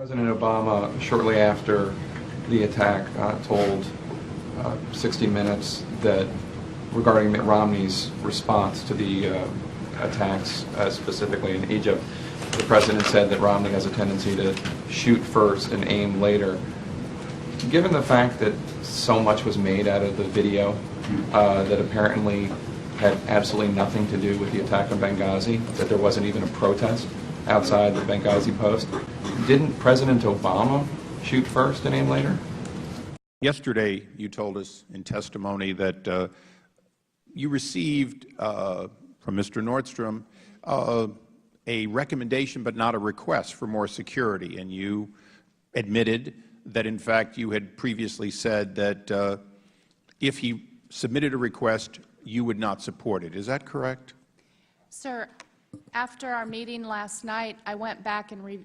President Obama, shortly after the attack, told 60 Minutes that regarding Mitt Romney's response to the attacks, specifically in Egypt, the president said that Romney has a tendency to shoot first and aim later. Given the fact that so much was made out of the video that apparently had absolutely nothing to do with the attack on Benghazi, that there wasn't even a protest outside the Benghazi post, didn't President Obama shoot first and aim later? Yesterday, you told us in testimony that you received from Mr. Nordstrom a recommendation but not a request for more security, and you admitted that, in fact, you had previously said that if he submitted a request, you would not support it. Is that correct? Sir, after our meeting last night, I went back and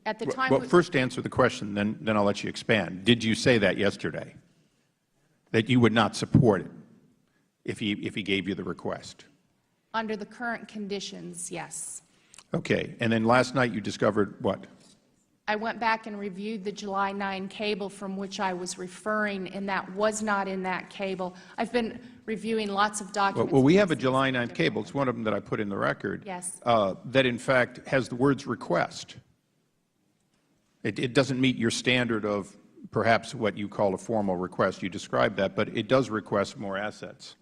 at the time. Well, first answer the question, then I'll let you expand. Did you say that yesterday, that you would not support it if he gave you the request? Under the current conditions, yes. Okay. And then last night you discovered what? I went back and reviewed the July 9 cable from which I was referring, and that was not in that cable. I've been reviewing lots of documents. Well, we have a July 9th cable. It's one of them that I put in the record. Yes. That, in fact, has the words request. It doesn't meet your standard of perhaps what you call a formal request. You described that, but it does request more assets.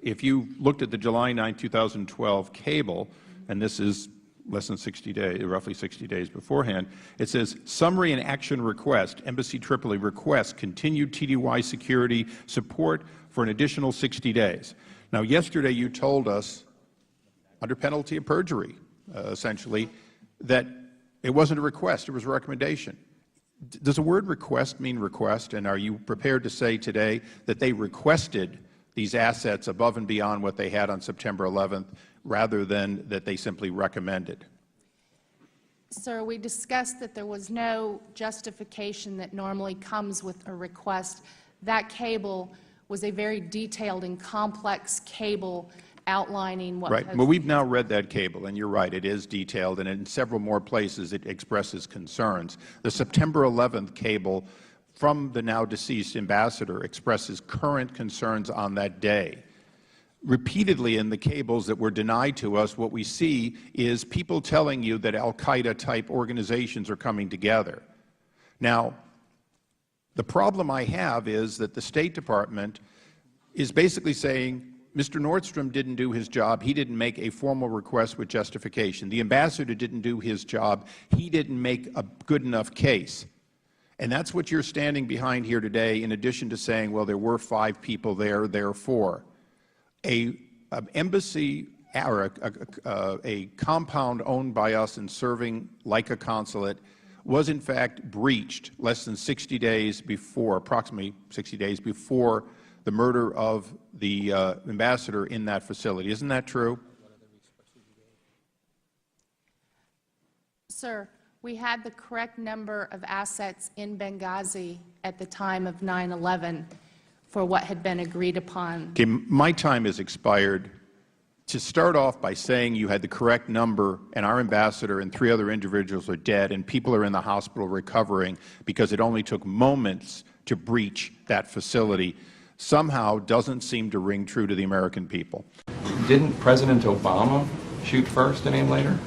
If you looked at the July 9, 2012 cable, and this is less than 60 days, roughly 60 days beforehand, it says, summary and action request, Embassy Tripoli requests continued TDY security support for an additional 60 days. Now, yesterday you told us, under penalty of perjury, essentially, that it wasn't a request, it was a recommendation. Does the word request mean request, and are you prepared to say today that they requested these assets above and beyond what they had on September 11th, rather than that they simply recommended? Sir, we discussed that there was no justification that normally comes with a request. That cable was a very detailed and complex cable outlining what. Right. Well, we've now read that cable, and you're right, it is detailed, and in several more places it expresses concerns. The September 11th cable from the now deceased ambassador expresses current concerns on that day. Repeatedly in the cables that were denied to us, what we see is people telling you that al-Qaeda type organizations are coming together. Now, the problem I have is that the State Department is basically saying, Mr. Nordstrom didn't do his job. He didn't make a formal request with justification. The ambassador didn't do his job. He didn't make a good enough case. And that's what you're standing behind here today, in addition to saying, well, there were 5 people there, therefore. An embassy or a compound owned by us and serving like a consulate was in fact breached less than 60 days before, approximately 60 days before the murder of the ambassador in that facility. Isn't that true? Sir, we had the correct number of assets in Benghazi at the time of 9/11 for what had been agreed upon. Okay, my time has expired. To start off by saying you had the correct number and our ambassador and 3 other individuals are dead and people are in the hospital recovering because it only took moments to breach that facility somehow doesn't seem to ring true to the American people. Didn't President Obama shoot first and aim later?